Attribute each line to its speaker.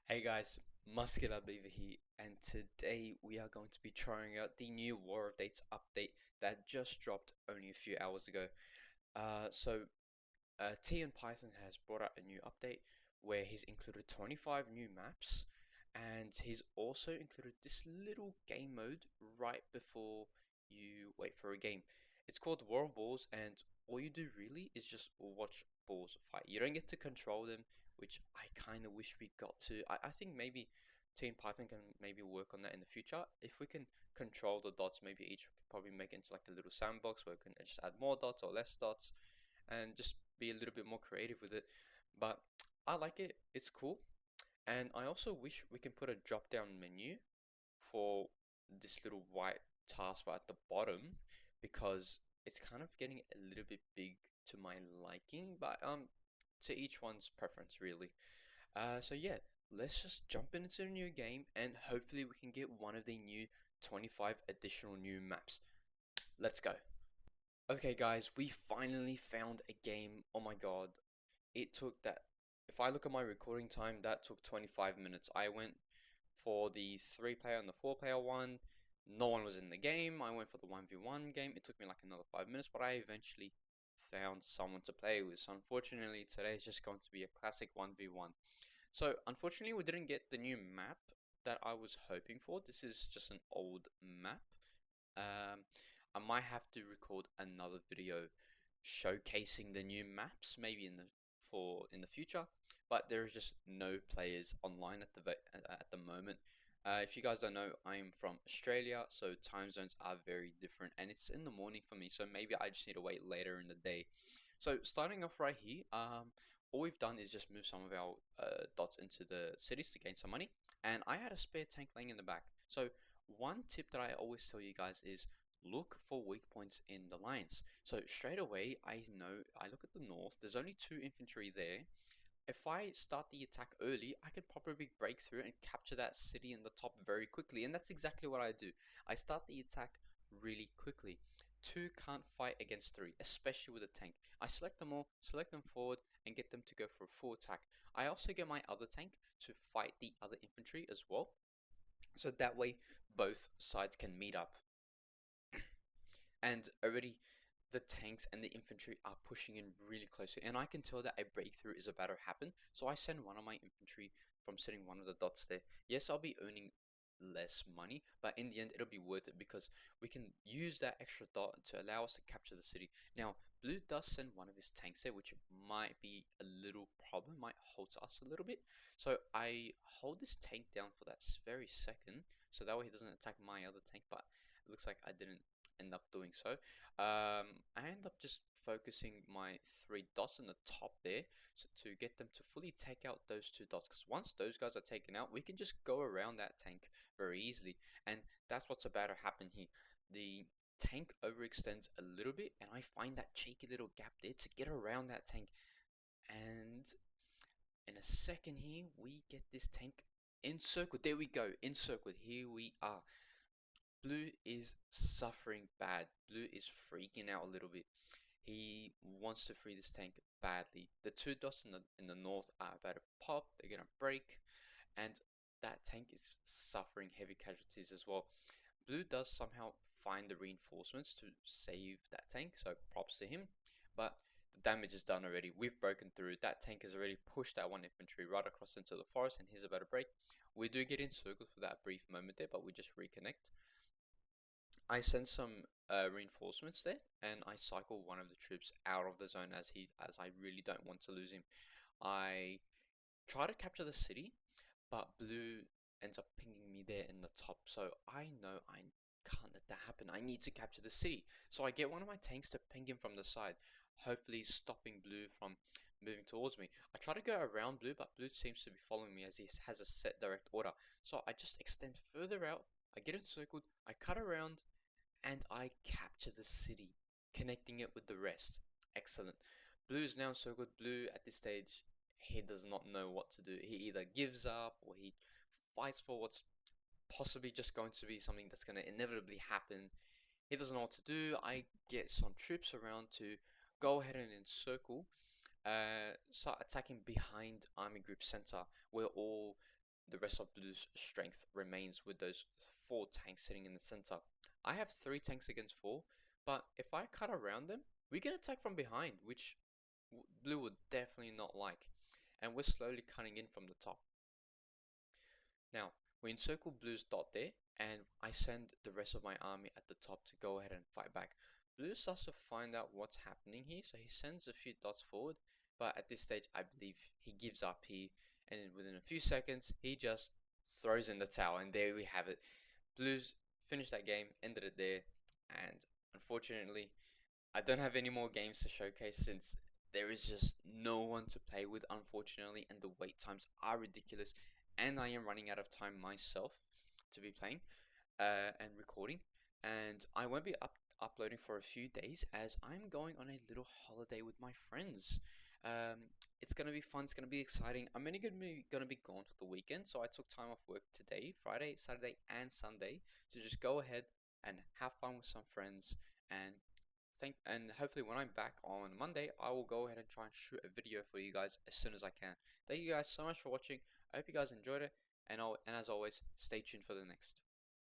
Speaker 1: Hey guys, Muscular Beaver here, and today we are going to be trying out the new War of Dates update that just dropped only a few hours ago. T and Python has brought out a new update where he's included 25 new maps, and he's also included this little game mode right before you wait for a game. It's called War of Balls, and all you do really is just watch balls fight. You don't get to control them, which I kind of wish we got to. I think maybe Team Python can maybe work on that in the future. If we can control the dots, maybe each could probably make it into like a little sandbox where we can just add more dots or less dots and just be a little bit more creative with it. But I like it, it's cool. And I also wish we can put a drop down menu for this little white taskbar at the bottom because it's kind of getting a little bit big to my liking, but to each one's preference really. So yeah, let's just jump into the new game and hopefully we can get one of the new 25 additional new maps. Let's go. Okay guys, we finally found a game. Oh my god. It took that, if I look at my recording time, that took 25 minutes. I went for the 3 player and the 4 player one. No one was in the game. I went for the 1v1 game. It took me like another 5 minutes, but I eventually found someone to play with. So unfortunately, today is just going to be a classic 1v1. So unfortunately, we didn't get the new map that I was hoping for. This is just an old map. Um, I might have to record another video showcasing the new maps, maybe in the future. But there is just no players online at the moment. If you guys don't know, I'm from Australia, so time zones are very different, and it's in the morning for me. So maybe I just need to wait later in the day. So starting off right here, all we've done is just move some of our dots into the cities to gain some money, and I had a spare tank laying in the back. So one tip that I always tell you guys is look for weak points in the lines. So straight away, I know, I look at the north, there's only 2 infantry there. If I start the attack early, I could probably break through and capture that city in the top very quickly. And that's exactly what I do. I start the attack really quickly. Two can't fight against three, especially with a tank. I select them all, select them forward, and get them to go for a full attack. I also get my other tank to fight the other infantry as well. So that way, both sides can meet up. And already the tanks and the infantry are pushing in really closely, and I can tell that a breakthrough is about to happen. So I send one of my infantry from setting one of the dots there. Yes, I'll be earning less money, but in the end it'll be worth it because we can use that extra dot to allow us to capture the city. Now blue does send one of his tanks there, which might be a little problem, might hold us a little bit. So I hold this tank down for that very second, so that way he doesn't attack my other tank, but it looks like I didn't end up doing so. I end up just focusing my 3 dots in the top there, so to get them to fully take out those 2 dots, because once those guys are taken out, we can just go around that tank very easily. And that's what's about to happen here. The tank overextends a little bit, and I find that cheeky little gap there to get around that tank. And in a second here, we get this tank encircled. There we go, encircled. Here we are. Blue is suffering bad. Blue is freaking out a little bit. He wants to free this tank badly. The 2 dots in the north are about to pop. They're gonna break, and that tank is suffering heavy casualties as well. Blue does somehow find the reinforcements to save that tank, so props to him. But the damage is done already. We've broken through. That tank has already pushed that one infantry right across into the forest, and he's about to break. We do get encircled for that brief moment there, but we just reconnect. I send some reinforcements there, and I cycle one of the troops out of the zone as I really don't want to lose him. I try to capture the city, but blue ends up pinging me there in the top. So I know I can't let that happen. I need to capture the city. So I get one of my tanks to ping him from the side, hopefully stopping blue from moving towards me. I try to go around blue, but blue seems to be following me as he has a set direct order. So I just extend further out. I get encircled. I cut around and I capture the city, connecting it with the rest. Excellent. Blue is now encircled. Blue at this stage, he does not know what to do. He either gives up or he fights for what's possibly just going to be something that's going to inevitably happen. He doesn't know what to do. I get some troops around to go ahead and encircle, start attacking behind Army Group Center. We're all the rest of Blue's strength remains with those 4 tanks sitting in the center. I have 3 tanks against 4, but if I cut around them, we can attack from behind, which Blue would definitely not like. And we're slowly cutting in from the top. Now, we encircle Blue's dot there, and I send the rest of my army at the top to go ahead and fight back. Blue starts to find out what's happening here, so he sends a few dots forward, but at this stage, I believe he gives up here, and within a few seconds, he just throws in the towel, and there we have it. Blues finished that game, ended it there, and unfortunately, I don't have any more games to showcase since there is just no one to play with, unfortunately, and the wait times are ridiculous, and I am running out of time myself to be playing and recording, and I won't be uploading for a few days as I'm going on a little holiday with my friends. It's gonna be fun. It's gonna be exciting. I'm only gonna be gone for the weekend, so I took time off work today, Friday, Saturday, and Sunday to just go ahead and have fun with some friends and hopefully when I'm back on Monday, I will go ahead and try and shoot a video for you guys as soon as I can. Thank you guys so much for watching. I hope you guys enjoyed it, and as always, stay tuned for the next.